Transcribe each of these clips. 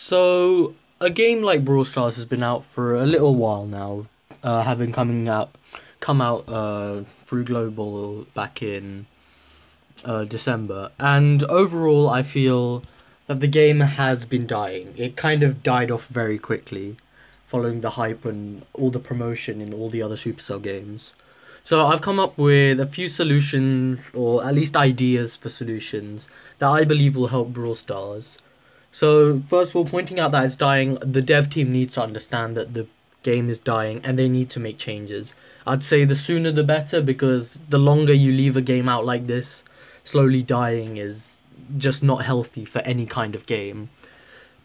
So, a game like Brawl Stars has been out for a little while now, having come out through Global back in December, and overall, I feel that the game has been dying. It kind of died off very quickly, following the hype and all the promotion in all the other Supercell games. So I've come up with a few solutions, or at least ideas for solutions, that I believe will help Brawl Stars. So, first of all, pointing out that it's dying, the dev team needs to understand that the game is dying and they need to make changes. I'd say the sooner the better, because the longer you leave a game out like this, slowly dying is just not healthy for any kind of game.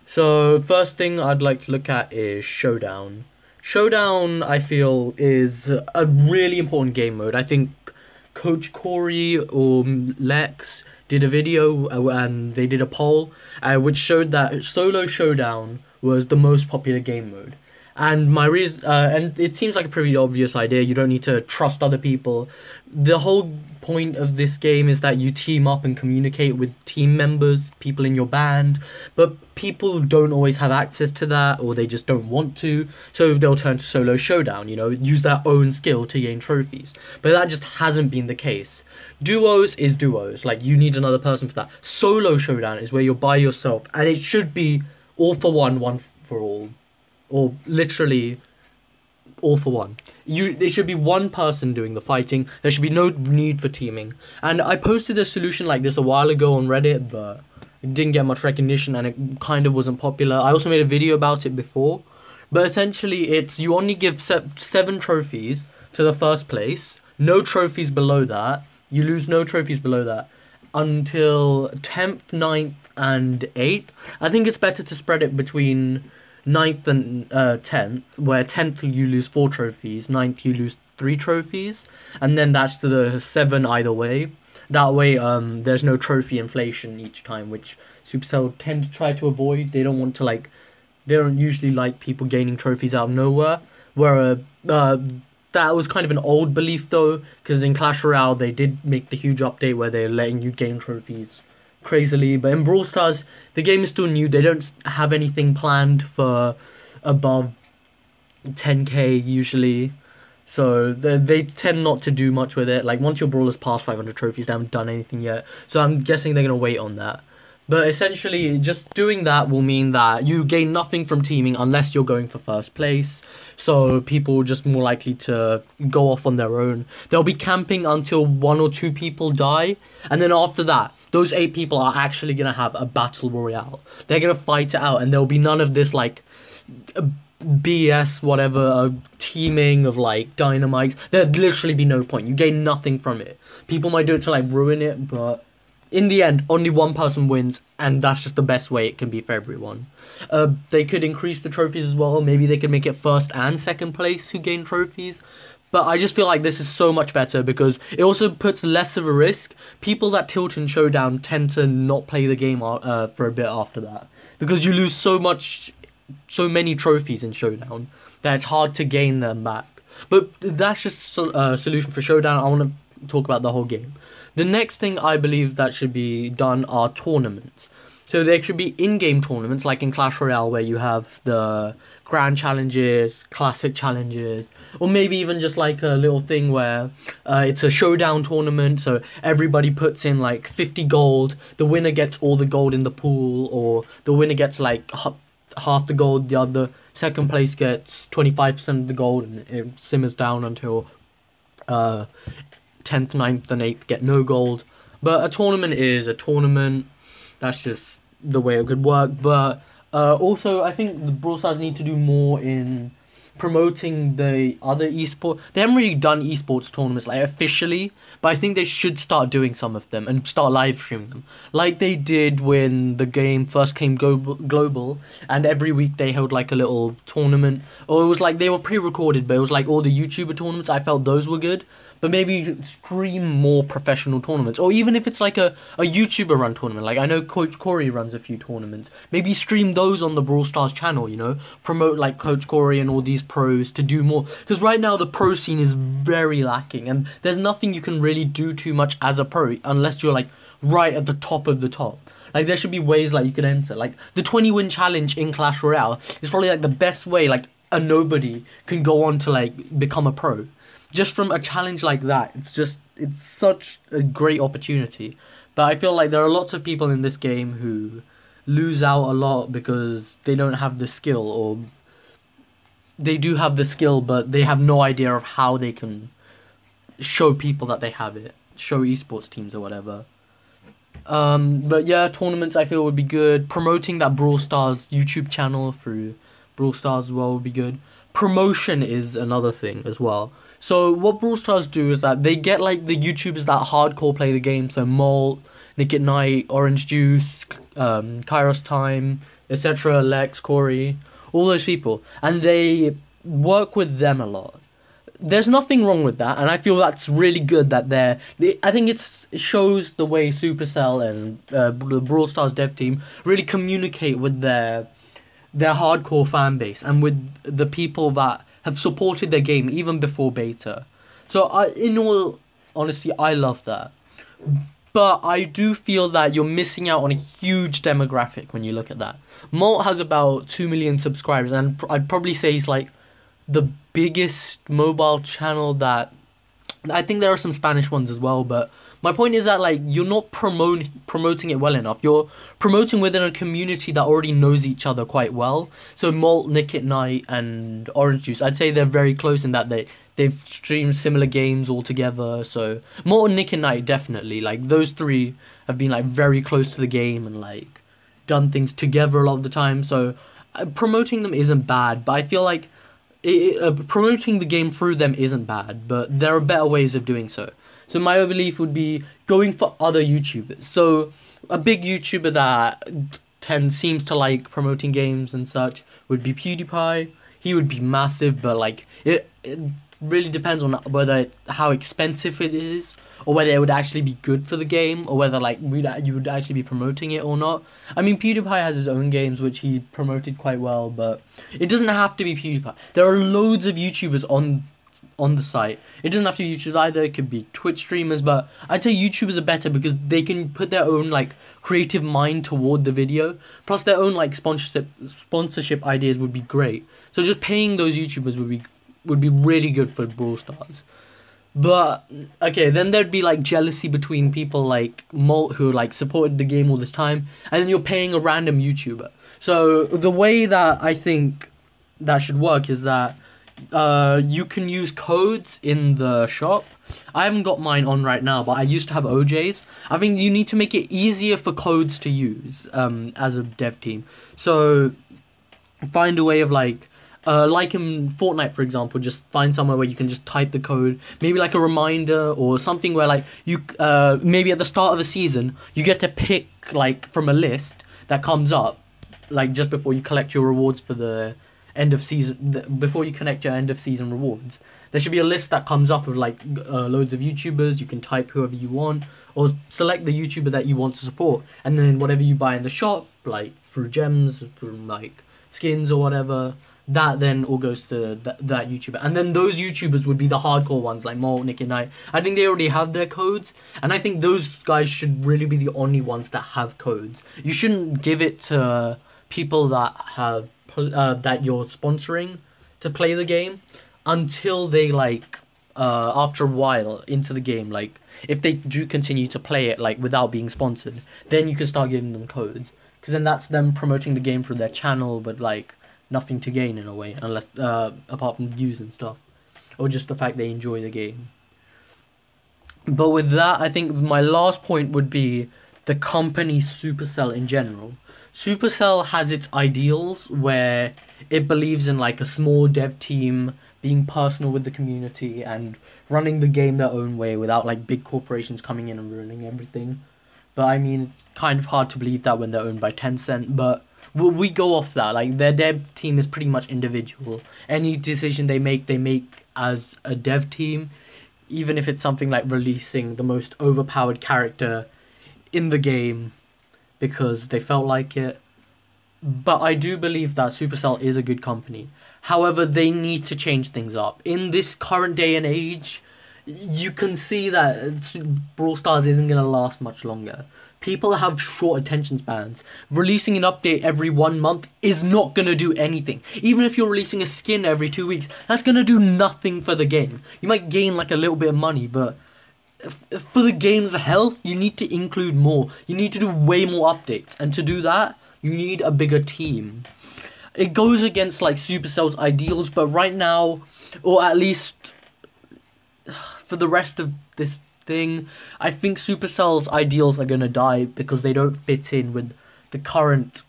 So, first thing I'd like to look at is Showdown. Showdown, I feel, is a really important game mode. I think Coach Corey or Lex did a video and they did a poll which showed that solo showdown was the most popular game mode. And my reason, and it seems like a pretty obvious idea. You don't need to trust other people. The whole point of this game is that you team up and communicate with team members, people in your band. But people don't always have access to that, or they just don't want to. So they'll turn to solo showdown, use their own skill to gain trophies. But that just hasn't been the case. Duos is duos. Like, you need another person for that. Solo showdown is where you're by yourself. And it should be all for one, one for all. Or literally all for one. There should be one person doing the fighting. There should be no need for teaming. And I posted a solution like this a while ago on Reddit, but it didn't get much recognition and it kind of wasn't popular. I also made a video about it before. But essentially, it's you only give 7 trophies to the first place. No trophies below that. You lose no trophies below that until 10th, 9th, and 8th. I think it's better to spread it between 9th and 10th, where 10th you lose 4 trophies, 9th you lose 3 trophies, and then that's to the 7 either way. That way, there's no trophy inflation each time, which Supercell tend to try to avoid. They don't want to, they don't usually like people gaining trophies out of nowhere, where that was kind of an old belief though, because in Clash Royale they did make the huge update where they're letting you gain trophies crazily. But in Brawl Stars, the game is still new. They don't have anything planned for above 10k usually, so they tend not to do much with it. Like, once your brawler's past 500 trophies, they haven't done anything yet, so I'm guessing they're gonna wait on that. But essentially, just doing that will mean that you gain nothing from teaming unless you're going for first place. So people are just more likely to go off on their own. They'll be camping until 1 or 2 people die. And then after that, those 8 people are actually going to have a battle royale. They're going to fight it out. And there'll be none of this, BS, whatever, teaming of, dynamites. There'd literally be no point. You gain nothing from it. People might do it to, ruin it, but in the end, only one person wins, and that's just the best way it can be for everyone. They could increase the trophies as well. Maybe they could make it first and second place who gain trophies. But I just feel like this is so much better because it also puts less of a risk. People that tilt in Showdown tend to not play the game for a bit after that, because you lose so many trophies in Showdown that it's hard to gain them back. But that's just a solution for Showdown. I want to talk about the whole game. The next thing I believe that should be done are tournaments. So there should be in-game tournaments, like in Clash Royale, where you have the Grand Challenges, Classic Challenges, or maybe even just a little thing where it's a showdown tournament, so everybody puts in 50 gold, the winner gets all the gold in the pool, or the winner gets half the gold, the other second place gets 25% of the gold, and it simmers down until 10th, 9th, and 8th get no gold. But a tournament is a tournament. That's just the way it could work. But also, I think the Brawl Stars need to do more in promoting the other esports. They haven't really done esports tournaments officially, but I think they should start doing some of them and start live streaming them, like they did when the game first came global, and every week they held a little tournament, or it was they were pre-recorded, but it was all the YouTuber tournaments. I felt those were good. But maybe stream more professional tournaments. Or even if it's a YouTuber run tournament. I know Coach Corey runs a few tournaments. Maybe stream those on the Brawl Stars channel, Promote Coach Corey and all these pros to do more. Because right now the pro scene is very lacking. And there's nothing you can really do too much as a pro unless you're right at the top of the top. Like, there should be ways, like, you could enter. Like, the 20-win challenge in Clash Royale is probably, like, the best way, like, a nobody can go on to, like, become a pro. Just from a challenge like that, it's such a great opportunity. But I feel like there are lots of people in this game who lose out a lot because they don't have the skill, or they do have the skill, but they have no idea of how they can show people that they have it. Show esports teams or whatever. But yeah, tournaments I feel would be good. Promoting that Brawl Stars YouTube channel through Brawl Stars as well would be good. Promotion is another thing as well. So what Brawl Stars do is that they get like the YouTubers that hardcore play the game. So Molt, Nick at Night, Orange Juice, Kairos Time, etc. Lex, Corey, all those people, and they work with them a lot. There's nothing wrong with that, and I feel that's really good that I think it shows the way Supercell and the Brawl Stars dev team really communicate with their hardcore fan base and with the people that have supported their game even before beta. So in all honesty, I love that. But I do feel that you're missing out on a huge demographic when you look at that. Molt has about 2 million subscribers, and I'd probably say he's like the biggest mobile channel that... I think there are some Spanish ones as well, but my point is that like you're not promoting it well enough. You're promoting within a community that already knows each other quite well. So Molt, Nick at Night, and Orange Juice, I'd say they're very close in that they've streamed similar games all together. So Molt and Nick at Night, definitely, like those three have been like very close to the game and like done things together a lot of the time. So promoting them isn't bad, but I feel like promoting the game through them isn't bad, but there are better ways of doing so. So my belief would be going for other YouTubers. So a big YouTuber that seems to like promoting games and such would be PewDiePie. He would be massive, but like it really depends on how expensive it is, or whether it would actually be good for the game, or whether like you would actually be promoting it or not. I mean, PewDiePie has his own games which he promoted quite well, but it doesn't have to be PewDiePie. There are loads of YouTubers on the site. It doesn't have to be YouTubers either. It could be Twitch streamers, but I'd say YouTubers are better because they can put their own like creative mind toward the video. Plus their own like sponsorship ideas would be great. So just paying those YouTubers would be really good for Brawl Stars. But okay, then there'd be like jealousy between people like Molt, who like supported the game all this time, and then you're paying a random YouTuber. So the way that I think that should work is that you can use codes in the shop. I haven't got mine on right now, but I used to have OJ's. I think you need to make it easier for codes to use as a dev team. So find a way of like in Fortnite, for example, just find somewhere where you can just type the code, maybe like a reminder or something where like you maybe at the start of a season you get to pick like from a list that comes up like just before you collect your rewards for the end of season, before you connect your end of season rewards. There should be a list that comes up with like loads of YouTubers. You can type whoever you want or select the YouTuber that you want to support, and then whatever you buy in the shop, like through gems, from like skins or whatever, that then all goes to that YouTuber. And then those YouTubers would be the hardcore ones like Molt, Nick at Night. I think they already have their codes, and I think those guys should really be the only ones that have codes. You shouldn't give it to people that have that you're sponsoring to play the game until they like after a while into the game, like if they do continue to play it like without being sponsored, then you can start giving them codes, because then that's them promoting the game through their channel, but like nothing to gain in a way, unless apart from views and stuff, or just the fact they enjoy the game. But with that, I think my last point would be the company Supercell in general. Supercell has its ideals where it believes in like a small dev team being personal with the community and running the game their own way without like big corporations coming in and ruining everything. But I mean, kind of hard to believe that when they're owned by Tencent, but we go off that. Like their dev team is pretty much individual. Any decision they make as a dev team, even if it's something like releasing the most overpowered character in the game because they felt like it. But I do believe that Supercell is a good company. However, they need to change things up. In this current day and age, you can see that Brawl Stars isn't going to last much longer. People have short attention spans. Releasing an update every 1 month is not going to do anything. Even if you're releasing a skin every 2 weeks, that's going to do nothing for the game. You might gain like a little bit of money, but for the game's health, you need to include more. You need to do way more updates. And to do that, you need a bigger team. It goes against like Supercell's ideals, but right now, or at least for the rest of this thing, I think Supercell's ideals are going to die because they don't fit in with the current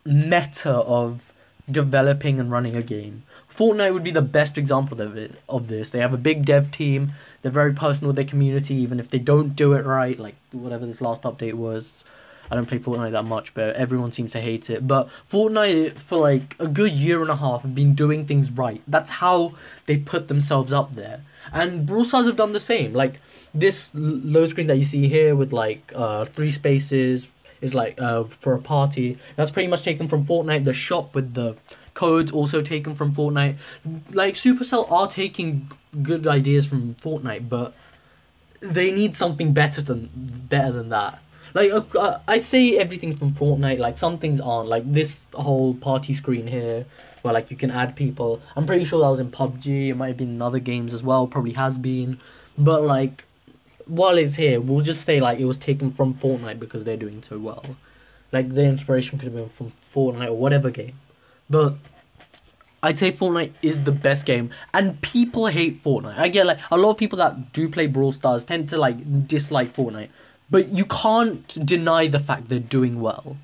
meta of developing and running a game. Fortnite would be the best example of this. They have a big dev team. They're very personal with their community, even if they don't do it right, like whatever this last update was. I don't play Fortnite that much, but everyone seems to hate it. But Fortnite, for like a good year and a half, have been doing things right. That's how they put themselves up there. And Brawl Stars have done the same. Like, this load screen that you see here with like 3 spaces is like for a party. That's pretty much taken from Fortnite. The shop with the codes also taken from Fortnite. Like, Supercell are taking good ideas from Fortnite, but they need something better than that. Like, I say everything's from Fortnite, like, some things aren't. Like, this whole party screen here, where, like, you can add people. I'm pretty sure that was in PUBG. It might have been in other games as well. Probably has been. But, like, while it's here, we'll just say, like, it was taken from Fortnite because they're doing so well. Like, the inspiration could have been from Fortnite or whatever game. But I'd say Fortnite is the best game. And people hate Fortnite. I get, like, a lot of people that do play Brawl Stars tend to, like, dislike Fortnite. But you can't deny the fact they're doing well.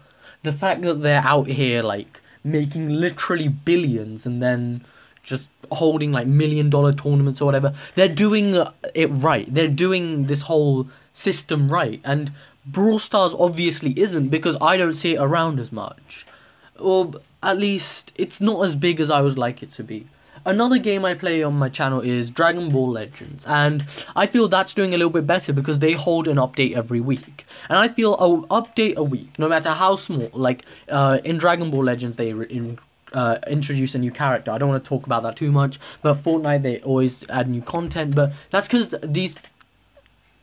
The fact that they're out here, like, making literally billions and then just holding, like, $1 million tournaments or whatever. They're doing it right. They're doing this whole system right. And Brawl Stars obviously isn't, because I don't see it around as much. Or at least it's not as big as I would like it to be. Another game I play on my channel is Dragon Ball Legends, and I feel that's doing a little bit better because they hold an update every week. And I feel an update a week, no matter how small, like in Dragon Ball Legends they introduce a new character. I don't want to talk about that too much, but Fortnite, they always add new content, but that's because these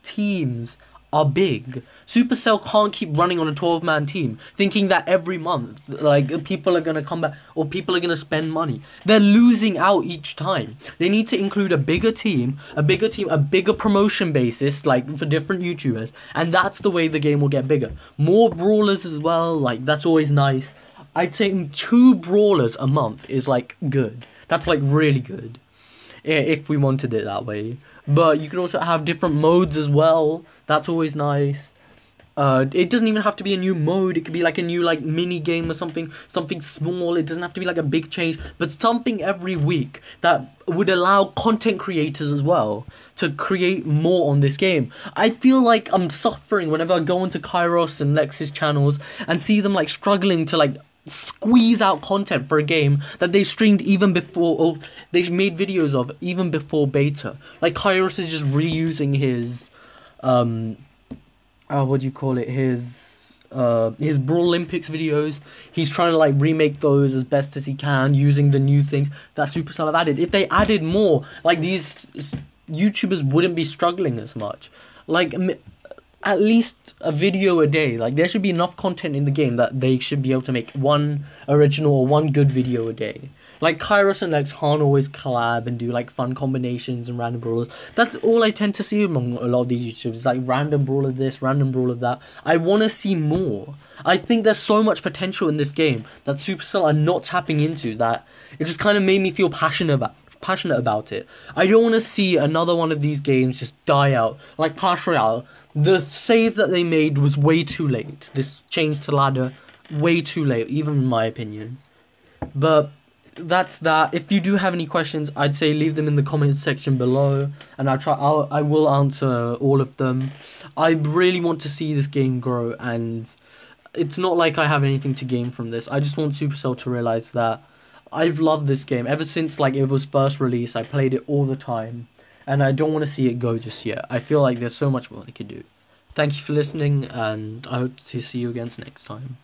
teams are big. Supercell can't keep running on a 12-man team thinking that every month, like, people are gonna come back or people are gonna spend money. They're losing out each time. They need to include a bigger team, a bigger promotion basis, like, for different YouTubers, and that's the way the game will get bigger. More brawlers as well, like, that's always nice. I'd say 2 brawlers a month is, like, good. That's, like, really good, if we wanted it that way. But you can also have different modes as well. That's always nice. It doesn't even have to be a new mode. It could be like a new, like, mini game or something small. It doesn't have to be like a big change, but something every week that would allow content creators as well to create more on this game. I feel like I'm suffering whenever I go into Kairos and Lex's channels and see them, like, struggling to, like, squeeze out content for a game that they streamed even before, or they made videos of even before beta. Like, Kairos is just reusing his what do you call it, his Brawl Olympics videos. He's trying to, like, remake those as best as he can using the new things that Supercell have added. If they added more, like, these YouTubers wouldn't be struggling as much. Like, at least a video a day. Like, there should be enough content in the game that they should be able to make 1 original or 1 good video a day. Like, Kairos and Lex can't always collab and do, like, fun combinations and random brawlers. That's all I tend to see among a lot of these YouTubers. Like, random brawler this, random brawler that. I want to see more. I think there's so much potential in this game that Supercell are not tapping into, that it just kind of made me feel passionate about it. I don't want to see another one of these games just die out. Like Clash Royale, the save that they made was way too late. This change to ladder, way too late, even in my opinion. But that's that. If you do have any questions, I'd say leave them in the comment section below, and I will answer all of them. I really want to see this game grow, and it's not like I have anything to gain from this. I just want Supercell to realize that I've loved this game ever since, like, it was first released. I played it all the time, and I don't want to see it go just yet. I feel like there's so much more they could do. Thank you for listening, and I hope to see you again next time.